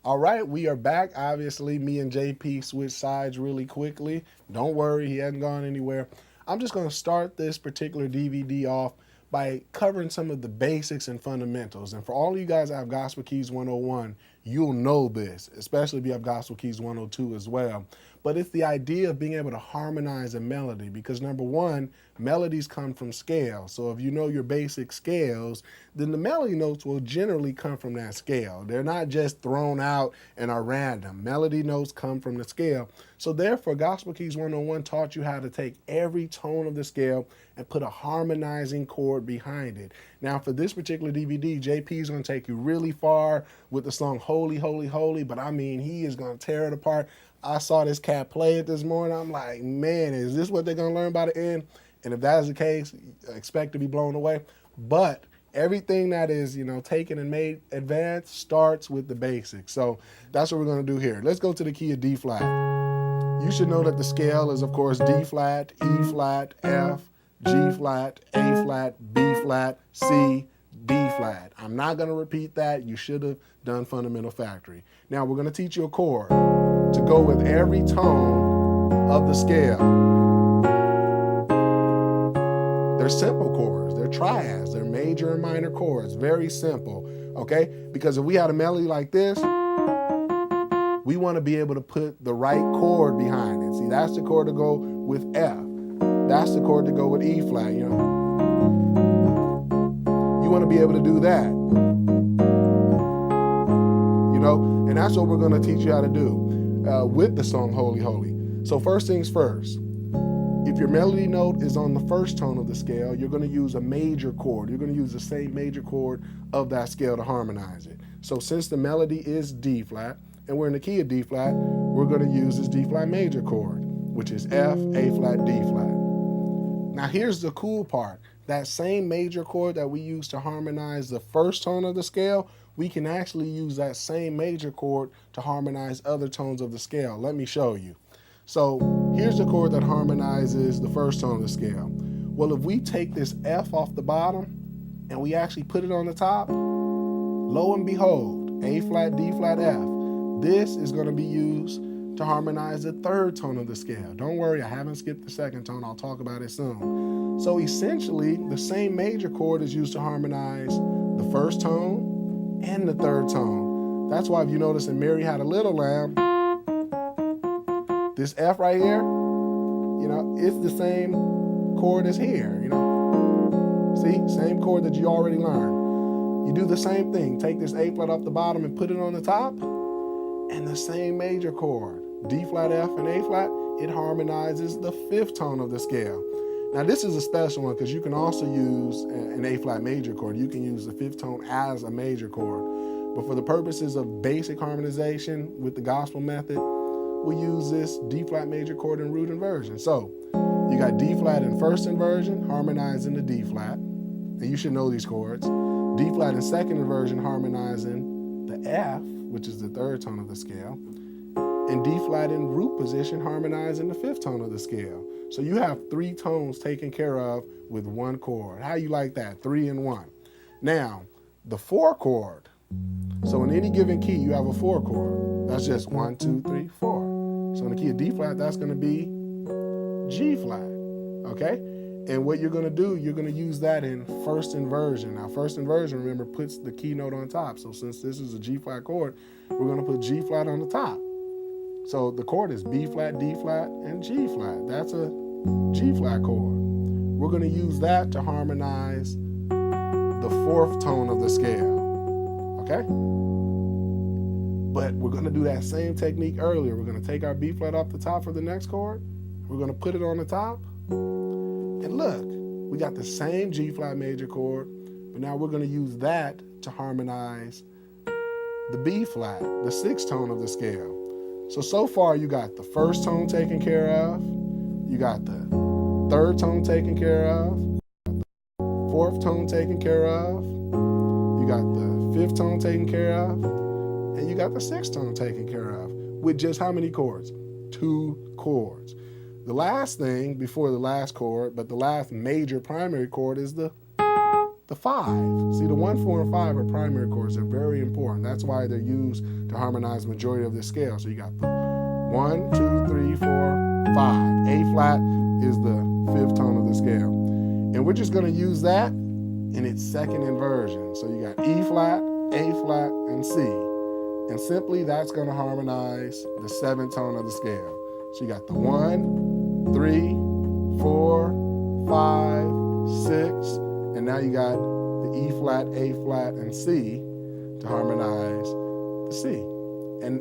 All right, we are back. Obviously, me and JP switched sides really quickly. Don't worry, he hasn't gone anywhere. I'm just going to start this particular DVD off by covering some of the basics and fundamentals. And for all of you guys that have Gospel Keys 101, you'll know this, especially if you have Gospel Keys 102 as well. But it's the idea of being able to harmonize a melody because, number one, melodies come from scale. So if you know your basic scales, then the melody notes will generally come from that scale. They're not just thrown out and are random. Melody notes come from the scale. So therefore, Gospel Keys 101 taught you how to take every tone of the scale and put a harmonizing chord behind it. Now, for this particular DVD, JP is going to take you really far with the song Holy, Holy, Holy, but I mean, he is going to tear it apart. I saw this cat play it this morning. I'm like, man, is this what they're going to learn by the end? And if that is the case, expect to be blown away. But everything that is, taken and made advanced starts with the basics. So that's what we're going to do here. Let's go to the key of D flat. You should know that the scale is, of course, D flat, E flat, F, G flat, A flat, B flat, C, B flat. I'm not going to repeat that. You should have done fundamental factory. Now we're going to teach you a chord to go with every tone of the scale. They're simple chords. They're triads. They're major and minor chords. Very simple, okay? Because if we had a melody like this, we want to be able to put the right chord behind it. See, that's the chord to go with F. That's the chord to go with E flat, You want to be able to do that. And that's what we're going to teach you how to do with the song Holy, Holy. So first things first. If your melody note is on the first tone of the scale, you're going to use a major chord. You're going to use the same major chord of that scale to harmonize it. So since the melody is D flat, and we're in the key of D flat, we're going to use this D flat major chord, which is F, A flat, D flat. Now here's the cool part. That same major chord that we use to harmonize the first tone of the scale, we can actually use that same major chord to harmonize other tones of the scale. Let me show you. So here's the chord that harmonizes the first tone of the scale. Well, if we take this F off the bottom and we actually put it on the top, lo and behold, A flat, D flat, F. This is going to be used to harmonize the third tone of the scale. Don't worry, I haven't skipped the second tone. I'll talk about it soon. So essentially, the same major chord is used to harmonize the first tone and the third tone. That's why if you notice in Mary Had a Little Lamb, this F right here, it's the same chord as here, See, same chord that you already learned. You do the same thing. Take this A flat off the bottom and put it on the top, and the same major chord, D flat, F, and A flat, it harmonizes the fifth tone of the scale. Now this is a special one because you can also use an A flat major chord. You can use the fifth tone as a major chord. But for the purposes of basic harmonization with the gospel method, we'll use this D flat major chord in root inversion. So you got D flat in first inversion harmonizing the D flat, and you should know these chords. D flat in second inversion harmonizing the F, which is the third tone of the scale, and D flat in root position harmonizing the fifth tone of the scale. So you have three tones taken care of with one chord. How you like that? 3 in 1. Now, the 4 chord. So in any given key, you have a 4 chord. That's just 1, 2, 3, 4. So in the key of D flat, that's going to be G flat. Okay? And what you're going to do, you're going to use that in first inversion. Now, first inversion, remember, puts the key note on top. So since this is a G flat chord, we're going to put G flat on the top. So the chord is B flat, D flat, and G flat. That's a G flat chord. We're going to use that to harmonize the 4th tone of the scale. Okay? But we're going to do that same technique earlier. We're going to take our B flat off the top for the next chord. We're going to put it on the top. And look, we got the same G flat major chord, but now we're going to use that to harmonize the B flat, the 6th tone of the scale. So far you got the first tone taken care of, you got the 3rd tone taken care of, 4th tone taken care of, you got the 5th tone taken care of, and you got the 6th tone taken care of with just how many chords? 2 chords. The last thing before the last chord, but the last major primary chord is the the 5. See, the 1, 4, and 5 are primary chords. They're very important. That's why they're used to harmonize the majority of the scale. So you got the 1, 2, 3, 4, 5. A flat is the 5th tone of the scale. And we're just going to use that in its second inversion. So you got E flat, A flat, and C. And simply that's going to harmonize the 7th tone of the scale. So you got the 1, 3, 4, 5, 6, and now you got the E flat, A flat, and C to harmonize the C. And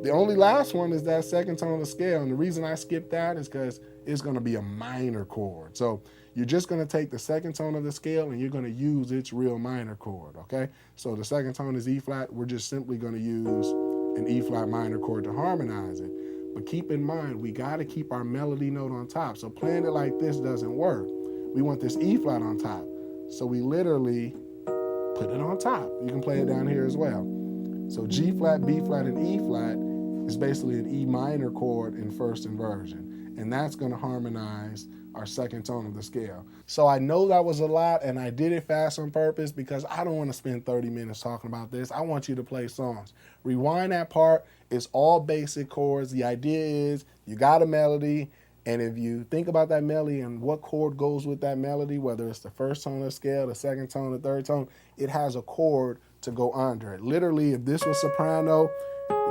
the only last one is that 2nd tone of the scale. And the reason I skipped that is because it's going to be a minor chord. So you're just going to take the 2nd tone of the scale and you're going to use its real minor chord, okay? So the 2nd tone is E flat. We're just simply going to use an E flat minor chord to harmonize it. But keep in mind, we got to keep our melody note on top. So playing it like this doesn't work. We want this E flat on top. So we literally put it on top. You can play it down here as well. So G flat, B flat, and E flat is basically an E minor chord in 1st inversion. And that's going to harmonize our 2nd tone of the scale. So I know that was a lot, and I did it fast on purpose because I don't want to spend 30 minutes talking about this. I want you to play songs. Rewind that part. It's all basic chords. The idea is you got a melody, and if you think about that melody and what chord goes with that melody, whether it's the 1st tone of the scale, the 2nd tone, the 3rd tone, it has a chord to go under it. Literally, if this was soprano,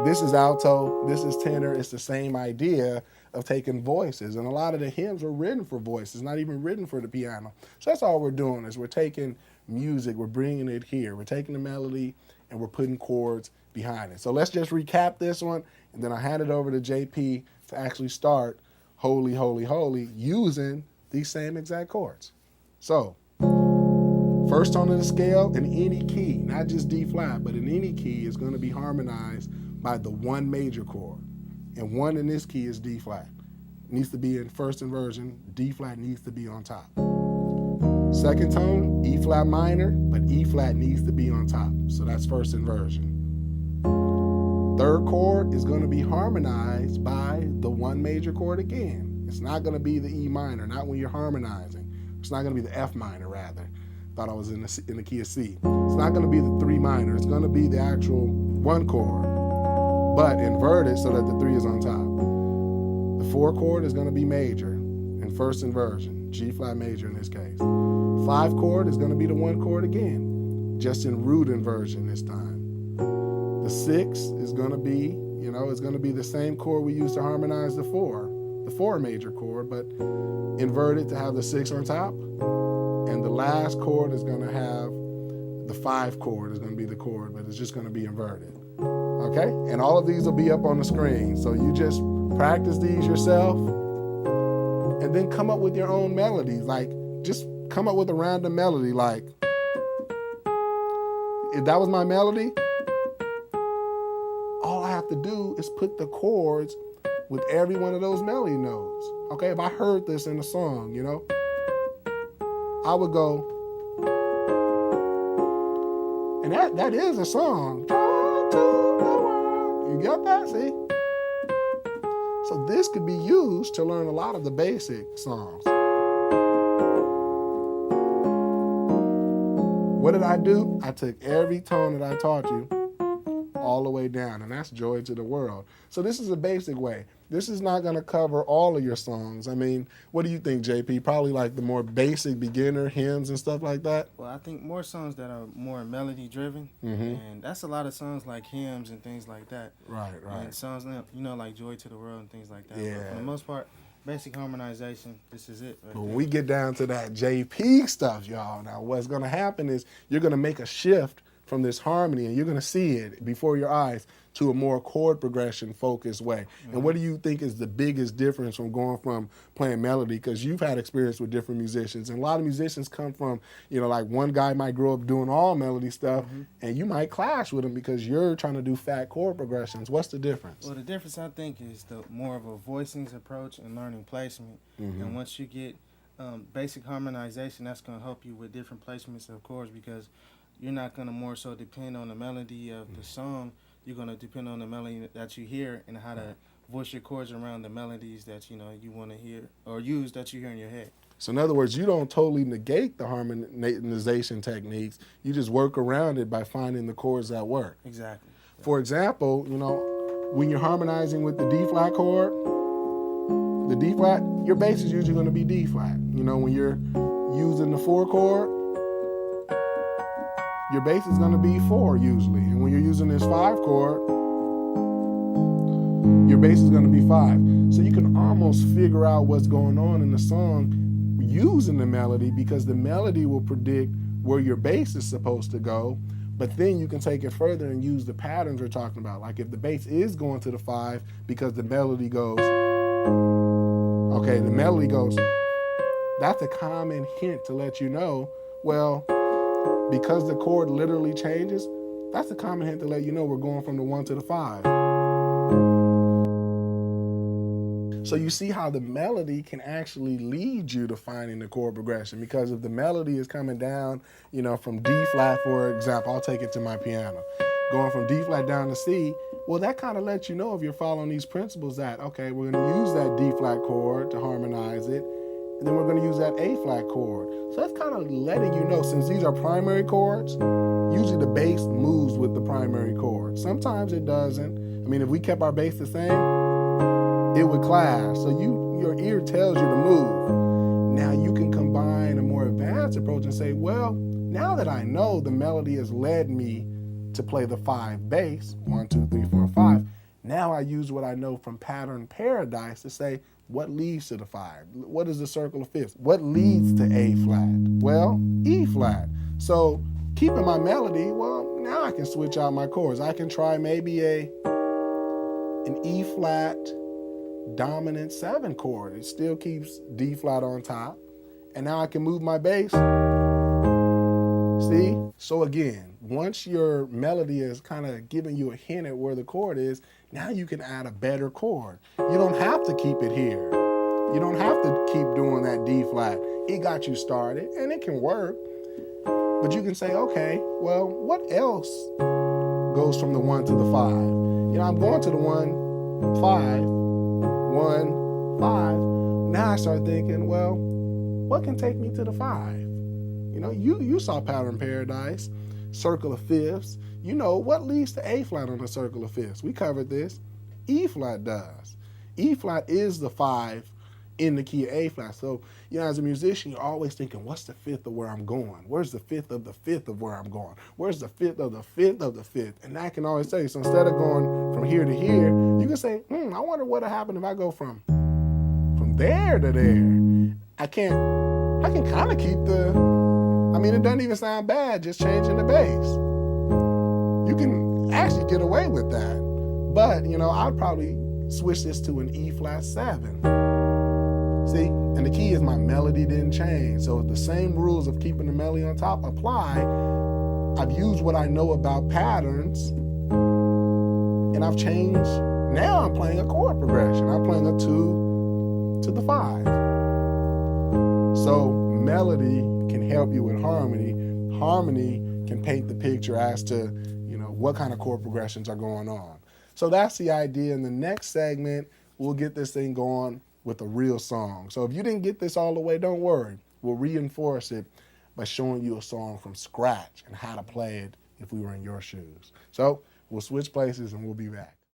this is alto, this is tenor, it's the same idea of taking voices. And a lot of the hymns were written for voices, not even written for the piano. So that's all we're doing is we're taking music, we're bringing it here. We're taking the melody and we're putting chords behind it. So let's just recap this one, and then I'll hand it over to JP to actually start Holy, Holy, Holy using these same exact chords. So 1st tone of the scale in any key, not just D flat, but in any key is going to be harmonized by the 1 major chord. And 1 in this key is D flat. It needs to be in 1st inversion. D flat needs to be on top. 2nd tone, E flat minor, but E flat needs to be on top. So that's 1st inversion. 3rd chord is going to be harmonized by the 1 major chord again. It's not going to be the E minor, not when you're harmonizing. It's not going to be the F minor, rather. Thought I was in the key of C. It's not going to be the 3 minor. It's going to be the actual 1 chord, but inverted so that the 3 is on top. The 4 chord is going to be major in 1st inversion, G flat major in this case. 5 chord is going to be the 1 chord again, just in root inversion this time. The 6 is going to be, it's going to be the same chord we use to harmonize the 4 major chord, but inverted to have the 6 on top. And the last chord is going to have the 5 chord is going to be the chord, but it's just going to be inverted. Okay? And all of these will be up on the screen. So you just practice these yourself and then come up with your own melodies. Like, just come up with a random melody. Like, if that was my melody, all I have to do is put the chords with every one of those melody notes. Okay? If I heard this in a song, I would go, and that is a song. You got that? See? So this could be used to learn a lot of the basic songs. What did I do? I took every tone that I taught you all the way down, and that's Joy to the World. So this is a basic way. This is not going to cover all of your songs. I mean, what do you think, JP? Probably like the more basic beginner hymns and stuff like that? Well, I think more songs that are more melody driven, and that's a lot of songs like hymns and things like that. Right. And songs, like Joy to the World and things like that. Yeah. But for the most part, basic harmonization, this is it. But when we get down to that JP stuff, y'all, now what's going to happen is you're going to make a shift from this harmony, and you're going to see it before your eyes to a more chord progression focused way. And what do you think is the biggest difference from going from playing melody? Because you've had experience with different musicians, and a lot of musicians come from, like one guy might grow up doing all melody stuff, and you might clash with him because you're trying to do fat chord progressions. What's the difference? Well, the difference, I think, is the more of a voicings approach and learning placement. And once you get basic harmonization, that's going to help you with different placements of chords, because you're not going to more so depend on the melody of the song. You're going to depend on the melody that you hear and how to voice your chords around the melodies that you want to hear or use that you hear in your head. So in other words, you don't totally negate the harmonization techniques. You just work around it by finding the chords that work. Exactly. For example, when you're harmonizing with the D flat chord, the D flat, your bass is usually going to be D flat. When you're using the 4 chord, your bass is going to be 4 usually. And when you're using this 5 chord, your bass is going to be 5. So you can almost figure out what's going on in the song using the melody, because the melody will predict where your bass is supposed to go. But then you can take it further and use the patterns we're talking about. Like if the bass is going to the 5 because the melody goes, okay, the melody goes, that's a common hint to let you know, well, because the chord literally changes, that's a common hint to let you know we're going from the 1 to the 5. So you see how the melody can actually lead you to finding the chord progression, because if the melody is coming down, from D flat, for example, I'll take it to my piano, going from D flat down to C, well, that kind of lets you know if you're following these principles that, okay, we're going to use that D flat chord to harmonize it, and then we're going to use that A flat chord. So that's kind of letting you know, since these are primary chords, usually the bass moves with the primary chord. Sometimes it doesn't. I mean, if we kept our bass the same, it would clash. So your ear tells you to move. Now you can combine a more advanced approach and say, well, now that I know the melody has led me to play the 5 bass, 1, 2, 3, 4, 5, now I use what I know from pattern paradise to say, what leads to the 5? What is the circle of fifths? What leads to A flat? Well, E flat. So keeping my melody, well, now I can switch out my chords. I can try maybe an E flat dominant 7 chord. It still keeps D flat on top. And now I can move my bass. See? So again, once your melody is kind of giving you a hint at where the chord is, now you can add a better chord. You don't have to keep it here. You don't have to keep doing that D flat. It got you started and it can work. But you can say, okay, well, what else goes from the 1 to the 5? I'm going to the 1, 5, 1, 5. Now I start thinking, well, what can take me to the 5? You saw pattern paradise, circle of fifths. What leads to A flat on the circle of fifths? We covered this. E flat does. E flat is the 5 in the key of A flat. So, as a musician, you're always thinking, what's the 5th of where I'm going? Where's the 5th of the 5th of where I'm going? Where's the 5th of the 5th of the 5th? And that can always tell you. So instead of going from here to here, you can say, I wonder what'll happen if I go from there to there. I can kind of keep it doesn't even sound bad just changing the bass. You can actually get away with that. But, I'd probably switch this to an E flat 7. See, and the key is my melody didn't change. So the same rules of keeping the melody on top apply. I've used what I know about patterns, and I've changed. Now I'm playing a chord progression. I'm playing a 2 to the 5. So melody can help you with harmony. Harmony can paint the picture as to, what kind of chord progressions are going on. So that's the idea. In the next segment, we'll get this thing going with a real song. So if you didn't get this all the way, don't worry. We'll reinforce it by showing you a song from scratch and how to play it if we were in your shoes. So we'll switch places and we'll be back.